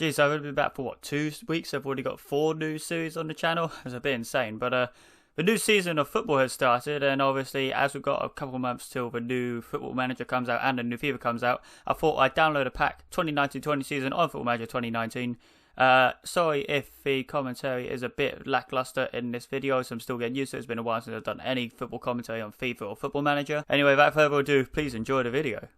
Geez, I've only been back for what, 2 weeks? I've already got 4 new series on the channel. It's a bit insane, but the new season of football has started, and obviously, as we've got a couple of months till the new Football Manager comes out and the new FIFA comes out, I thought I'd download a pack 2019-20 season on Football Manager 2019. Sorry if the commentary is a bit lackluster in this video, so I'm still getting used to it. It's been a while since I've done any football commentary on FIFA or Football Manager. Anyway, without further ado, please enjoy the video.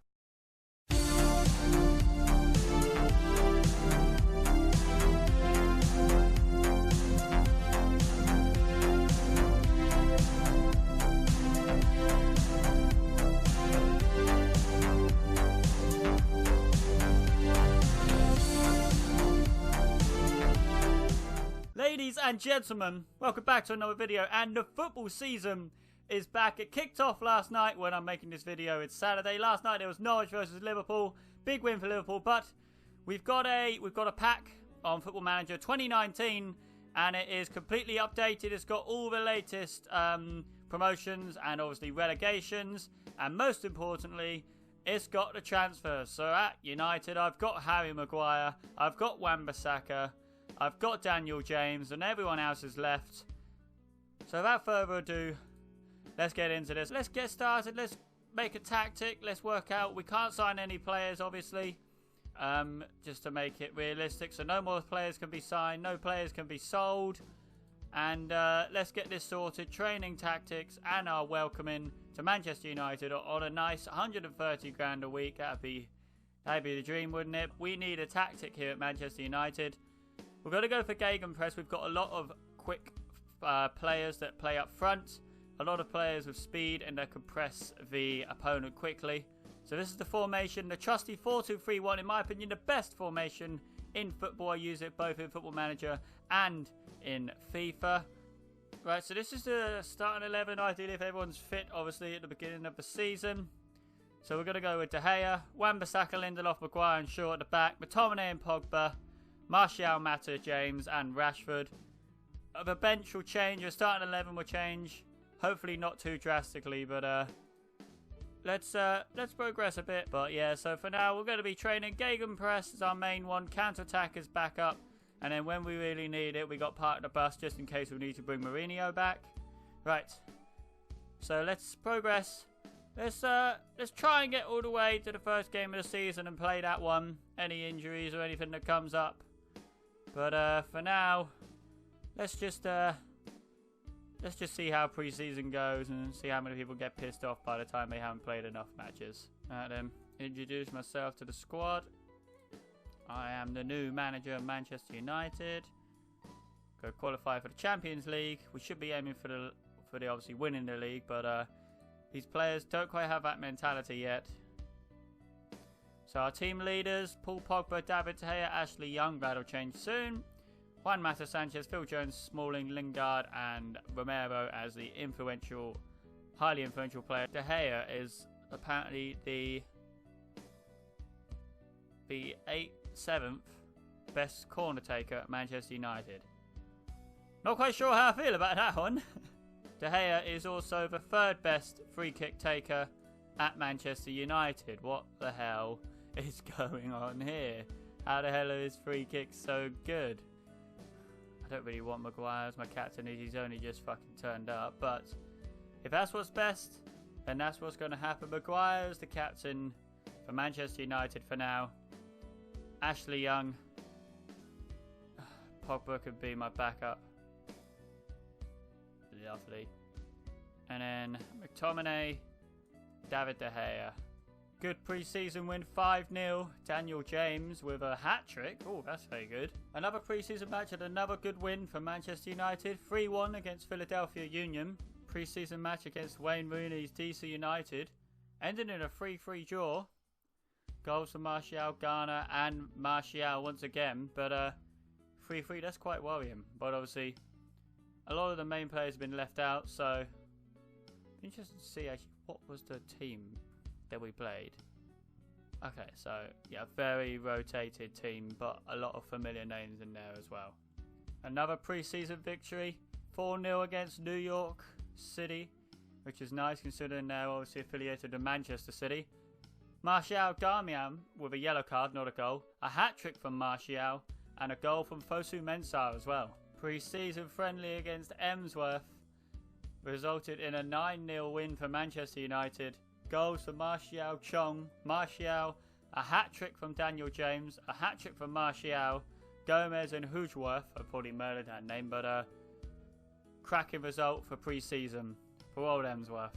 Ladies and gentlemen, welcome back to another video, and the football season is back. It kicked off last night when I'm making this video. It's Saturday. Last night it was Norwich versus Liverpool. Big win for Liverpool, but we've got a pack on Football Manager 2019, and it is completely updated. It's got all the latest promotions and obviously relegations, and most importantly, it's got the transfers. So at United, I've got Harry Maguire, I've got Wan-Bissaka, I've got Daniel James, and everyone else is left. So without further ado, let's get into this. Let's get started. Let's make a tactic. Let's work out. We can't sign any players, obviously, just to make it realistic. So no more players can be signed. No players can be sold. And let's get this sorted. Training tactics and our welcoming to Manchester United on a nice 130 grand a week. That'd be the dream, wouldn't it? We need a tactic here at Manchester United. We're going to go for Gegenpress. We've got a lot of quick players that play up front. A lot of players with speed and that can press the opponent quickly. So this is the formation. The trusty 4-2-3-1. In my opinion, the best formation in football. I use it both in Football Manager and in FIFA. Right, so this is the starting 11. Ideally, if everyone's fit, obviously, at the beginning of the season. So we're going to go with De Gea, Wan-Bissaka, Lindelof, Maguire and Shaw at the back. McTominay and Pogba. Martial, Mata, James and Rashford. The bench will change. The starting 11 will change. Hopefully not too drastically, but let's progress a bit. But yeah, so for now we're going to be training Gegenpress as our main one. Counter-attack is back up. And then when we really need it, we got part of the bus just in case we need to bring Mourinho back. Right. So let's progress. Let's try and get all the way to the first game of the season and play that one. Any injuries or anything that comes up. But for now, let's just see how preseason goes and see how many people get pissed off by the time they haven't played enough matches. Alright then, introduce myself to the squad. I am the new manager of Manchester United. Go qualify for the Champions League. We should be aiming for the obviously winning the league, but these players don't quite have that mentality yet. So our team leaders, Paul Pogba, David De Gea, Ashley Young, that'll change soon. Juan Mata, Sanchez, Phil Jones, Smalling, Lingard and Romero as the highly influential player. De Gea is apparently the 7th best corner taker at Manchester United. Not quite sure how I feel about that one. De Gea is also the 3rd best free kick taker at Manchester United. What the hell is going on here? How the hell are his free kicks so good? I don't really want Maguire as my captain. He's only just fucking turned up. But if that's what's best, then that's what's going to happen. Maguire is the captain for Manchester United for now. Ashley Young. Pogba could be my backup. Lovely. And then McTominay, David De Gea. Good pre-season win, 5-0. Daniel James with a hat-trick. Oh, that's very good. Another pre-season match and another good win for Manchester United. 3-1 against Philadelphia Union. Pre-season match against Wayne Rooney's DC United. Ending in a 3-3 draw. Goals for Martial, Garner and Martial once again. But 3-3, that's quite worrying. But obviously, a lot of the main players have been left out, so interesting to see actually what was the team that we played. Okay, so yeah, very rotated team, but a lot of familiar names in there as well. Another pre-season victory, 4-0 against New York City, which is nice considering they're obviously affiliated to Manchester City. Martial Darmian with a yellow card, not a goal. A hat-trick from Martial and a goal from Fosu Mensah as well. Pre-season friendly against Emsworth resulted in a 9-0 win for Manchester United. Goals for Martial Chong, Martial, a hat-trick from Daniel James, a hat-trick from Martial, Gomez and Hujworth. I probably murdered that name, but a cracking result for pre-season for old Emsworth.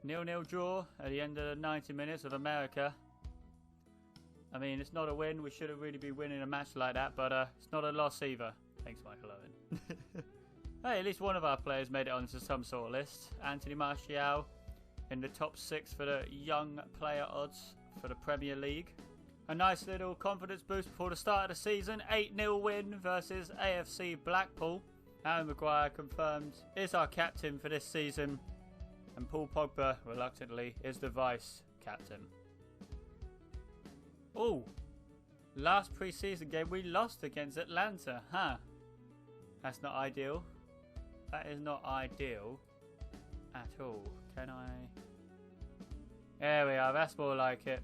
0-0 draw at the end of the 90 minutes of America. I mean, it's not a win. We shouldn't really be winning a match like that, but it's not a loss either. Thanks, Michael Owen. Hey, at least one of our players made it onto some sort of list. Anthony Martial in the top 6 for the young player odds for the Premier League. A nice little confidence boost before the start of the season. 8-0 win versus AFC Blackpool. Harry Maguire confirmed is our captain for this season. And Paul Pogba, reluctantly, is the vice captain. Oh, last pre-season game we lost against Atlanta. Huh. That's not ideal. That is not ideal at all. Can I? There we are. That's more like it.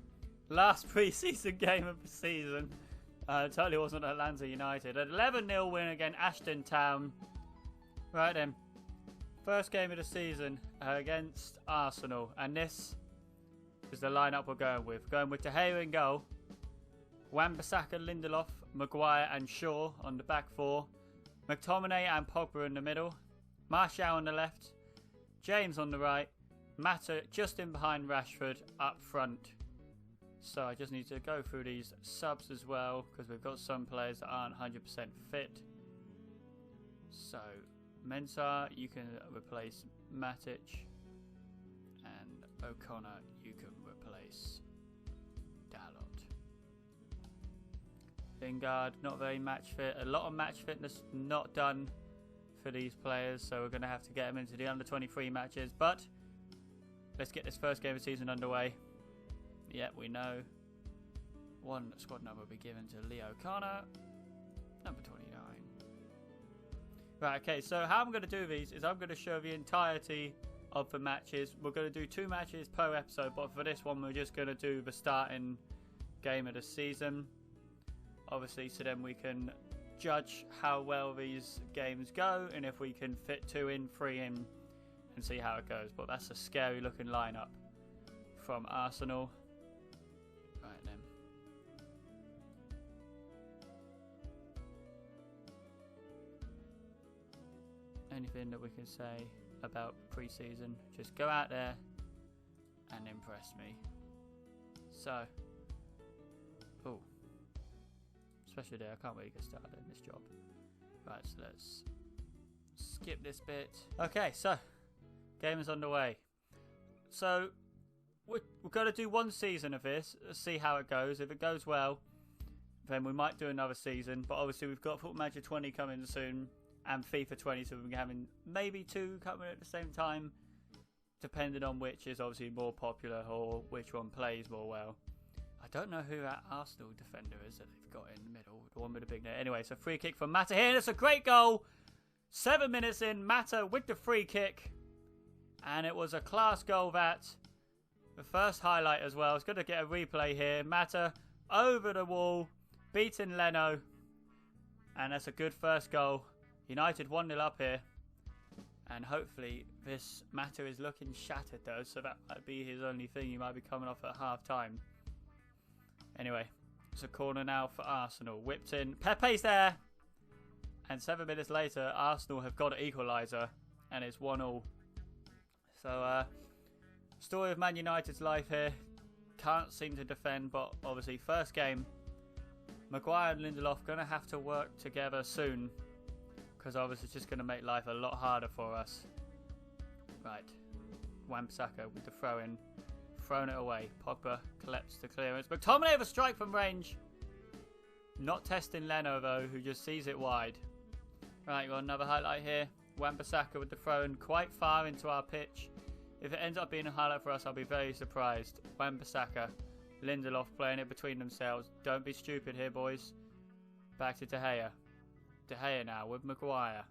Last pre-season game of the season. Totally wasn't Atlanta United. An 11-0 win against Ashton Town. Right then. First game of the season against Arsenal. And this is the lineup we're going with. Going with De Gea in goal. Wan-Bissaka, Lindelof, Maguire and Shaw on the back 4. McTominay and Pogba in the middle. Martial on the left. James on the right. Mata just in behind Rashford up front. So I just need to go through these subs as well, because we've got some players that aren't 100% fit. So Mensah, you can replace Matic, and O'Connor, you can replace Dalot. Lingard, not very match fit. A lot of match fitness not done for these players, so we're going to have to get them into the under 23 matches. But let's get this first game of the season underway. Yeah, we know one squad number will be given to Leo O'Connor, number 29. Right, okay, so how I'm going to do these is I'm going to show the entirety of the matches. We're going to do 2 matches per episode, but for this one we're just going to do the starting game of the season. Obviously, so then we can judge how well these games go and if we can fit 2 in, 3 in and see how it goes. But that's a scary looking lineup from Arsenal. Right then. Anything that we can say about pre-season, just go out there and impress me. So, oh, especially there, I can't wait to get started in this job. Right, so let's skip this bit. Okay, so game is underway. So we're going to do 1 season of this, see how it goes. If it goes well, then we might do another season. But obviously we've got Football Manager 20 coming soon and FIFA 20, so we're having maybe 2 coming at the same time, depending on which is obviously more popular or which one plays more well. I don't know who that Arsenal defender is that they've got in the middle, the one with the big net. Anyway, so free kick from Mata here, and it's a great goal. 7 minutes in, Mata with the free kick, and it was a class goal that. The first highlight as well. It's going to get a replay here. Mata over the wall, beating Leno, and that's a good first goal. United 1-0 up here, and hopefully this Mata is looking shattered though, so that might be his only thing. He might be coming off at half time. Anyway, it's a corner now for Arsenal. Whipped in. Pepe's there, and 7 minutes later, Arsenal have got an equaliser, and it's 1-1. So, story of Man United's life here. Can't seem to defend, but obviously first game. Maguire and Lindelof going to have to work together soon, because obviously it's just going to make life a lot harder for us. Right. Wan-Bissaka with the throw in. Thrown it away. Pogba collects the clearance. McTominay with a strike from range. Not testing Leno though, who just sees it wide. Right, got another highlight here. Wan-Bissaka with the throw in quite far into our pitch. If it ends up being a highlight for us, I'll be very surprised. Wan-Bissaka, Lindelof playing it between themselves. Don't be stupid here, boys. Back to De Gea. De Gea now with Maguire.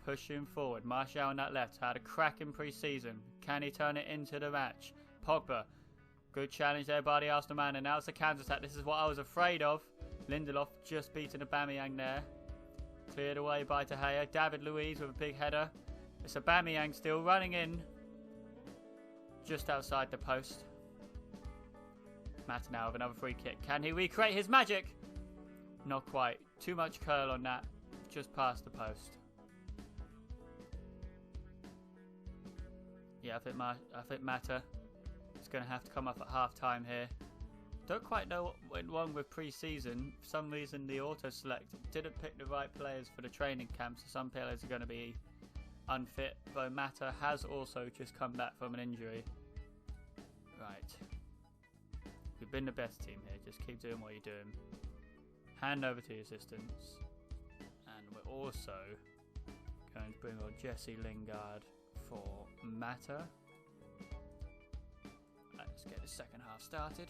Pushing forward. Martial on that left. Had a cracking pre-season. Can he turn it into the match? Pogba. Good challenge there by the Arsenal man, and now it's a counter-attack. This is what I was afraid of. Lindelof just beating Aubameyang there. Cleared away by De Gea. David Luiz with a big header. It's Aubameyang still running in. Just outside the post. Mata now with another free kick. Can he recreate his magic? Not quite. Too much curl on that. Just past the post. Yeah, I think Mata is going to have to come up at half-time here. Don't quite know what went wrong with pre-season. For some reason, the auto-select didn't pick the right players for the training camp, so some players are going to be unfit, though Mata has also just come back from an injury. Right. You've been the best team here. Just keep doing what you're doing. Hand over to your assistants. And we're also going to bring on Jesse Lingard for Mata. Let's get the second half started.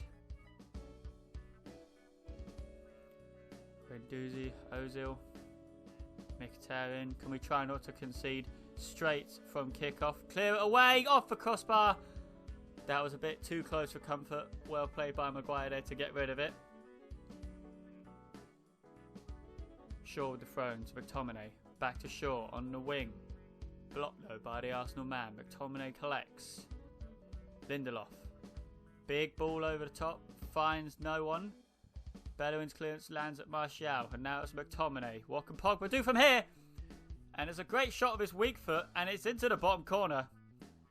Guendouzi, Ozil, Mkhitaryan. Can we try not to concede straight from kickoff? Clear it away, off the crossbar. That was a bit too close for comfort. Well played by Maguire there to get rid of it. Shaw with the throw to McTominay. Back to Shaw on the wing. Blocked though by the Arsenal man. McTominay collects. Lindelof. Big ball over the top. Finds no one. Bellerin's clearance lands at Martial. And now it's McTominay. What can Pogba do from here? And it's a great shot of his weak foot. And it's into the bottom corner.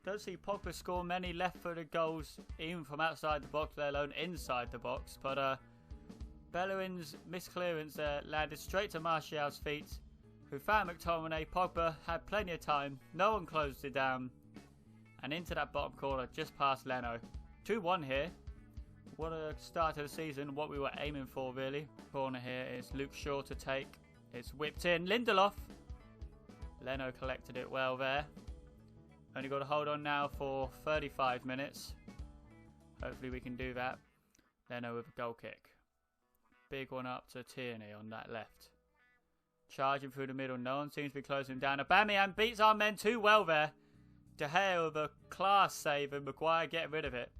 Don't see Pogba score many left-footed goals, even from outside the box, let alone inside the box. But Bellerin's misclearance there landed straight to Martial's feet, who found McTominay. Pogba had plenty of time. No one closed it down. And into that bottom corner, just past Leno. 2-1 here. What a start to the season. What we were aiming for, really. Corner here is Luke Shaw to take. It's whipped in. Lindelof. Leno collected it well there. Only got to hold on now for 35 minutes. Hopefully we can do that. Leno with a goal kick. Big one up to Tierney on that left. Charging through the middle. No one seems to be closing him down. Aubameyang beats our men too well there. De Gea with a class save and Maguire getting rid of it.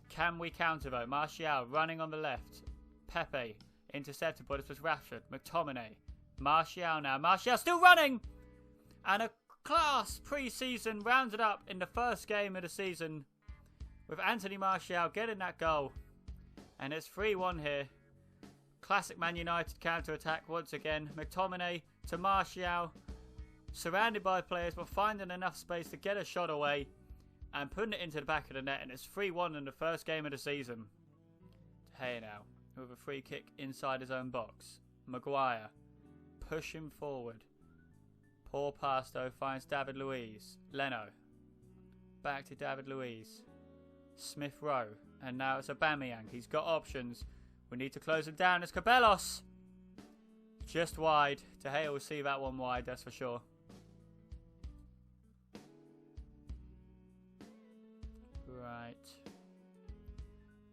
Can we counter though? Martial running on the left. Pepe intercepted, but this was Rashford. McTominay. Martial now. Martial still running! And a class pre-season rounded up in the first game of the season with Anthony Martial getting that goal. And it's 3-1 here. Classic Man United counter-attack once again. McTominay to Martial. Surrounded by players but finding enough space to get a shot away and putting it into the back of the net. And it's 3-1 in the first game of the season. De Gea now with a free kick inside his own box. Maguire pushing forward. Poor pass though, finds David Luiz. Leno. Back to David Luiz. Smith Rowe. And now it's Aubameyang. He's got options. We need to close him down. It's Cabellos. Just wide. De Gea will see that one wide, that's for sure. Right.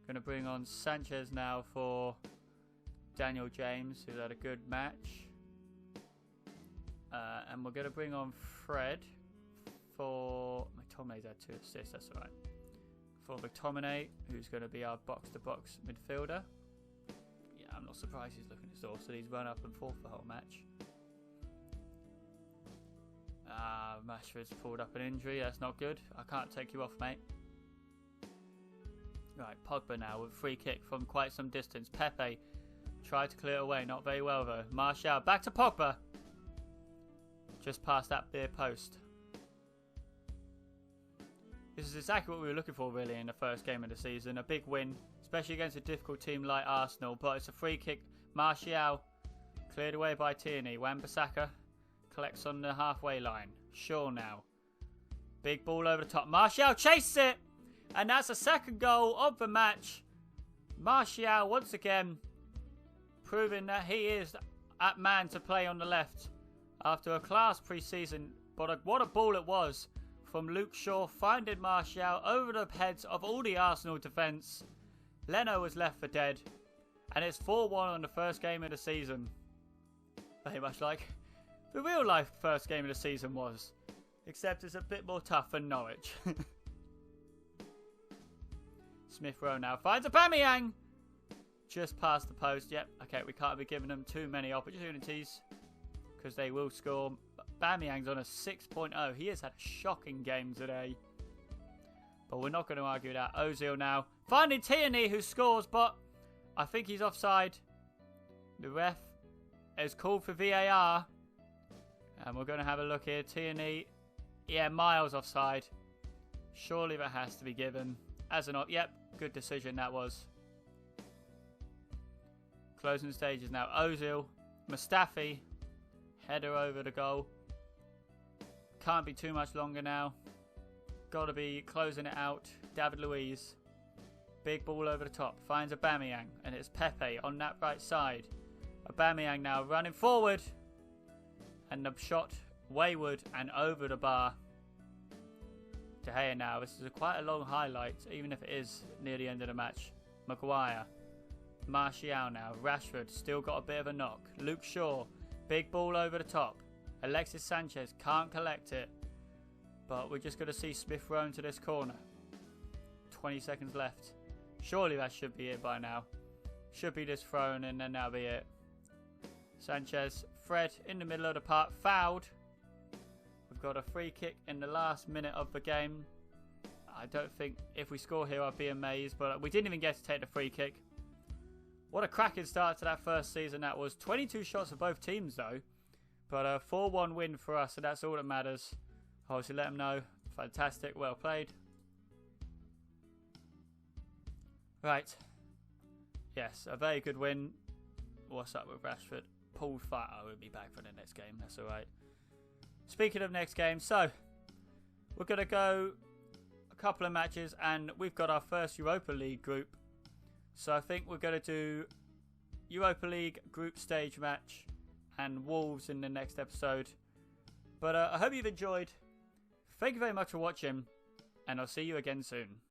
Going to bring on Sanchez now for Daniel James, who's had a good match. And we're going to bring on Fred for... McTominay's had 2 assists, that's alright. For McTominay, who's going to be our box-to-box midfielder. Yeah, I'm not surprised he's looking exhausted. He's run up and forth the whole match. Rashford's pulled up an injury. That's not good. I can't take you off, mate. Right, Pogba now with a free kick from quite some distance. Pepe tried to clear it away. Not very well, though. Martial back to Pogba. Just past that near post. This is exactly what we were looking for, really, in the first game of the season. A big win, especially against a difficult team like Arsenal. But it's a free kick. Martial cleared away by Tierney. Wan-Bissaka collects on the halfway line. Shaw now. Big ball over the top. Martial chases it. And that's the second goal of the match. Martial, once again, proving that he is that man to play on the left. After a class pre-season. But what a ball it was. From Luke Shaw, finding Martial over the heads of all the Arsenal defence. Leno was left for dead. And it's 4-1 on the first game of the season. Very much like the real life first game of the season was. Except it's a bit more tough than Norwich. Smith Rowe now finds Aubameyang. Just past the post. Yep. Okay, we can't be giving them too many opportunities because they will score. Aubameyang's on a 6.0. He has had a shocking game today. But we're not going to argue that. Ozil now finding Tierney, who scores, but I think he's offside. The ref has called for VAR. And we're going to have a look here. Tierney, yeah, miles offside. Surely that has to be given. As an yep, good decision that was. Closing stages now. Ozil, Mustafi, header over the goal. Can't be too much longer now. Got to be closing it out. David Luiz, big ball over the top. Finds Aubameyang, and it's Pepe on that right side. Aubameyang now running forward. And the shot wayward and over the bar. De Gea now. This is quite a long highlight, even if it is near the end of the match. Maguire. Martial now. Rashford still got a bit of a knock. Luke Shaw. Big ball over the top. Alexis Sanchez can't collect it. But we're just going to see Smith Rowe to this corner. 20 seconds left. Surely that should be it by now. Should be just thrown and then that'll be it. Sanchez. Fred in the middle of the park. Fouled. We've got a free kick in the last minute of the game. I don't think if we score here I'd be amazed. But we didn't even get to take the free kick. What a cracking start to that first season that was. 22 shots for both teams though. But a 4-1 win for us, so that's all that matters. Obviously let them know. Fantastic, well played. Right. Yes, a very good win. What's up with Rashford? Pulled fat. I will be back for the next game, that's alright. Speaking of next game, so we're going to go a couple of matches and we've got our first Europa League group. So I think we're going to do Europa League group stage match and Wolves in the next episode. But I hope you've enjoyed. Thank you very much for watching and I'll see you again soon.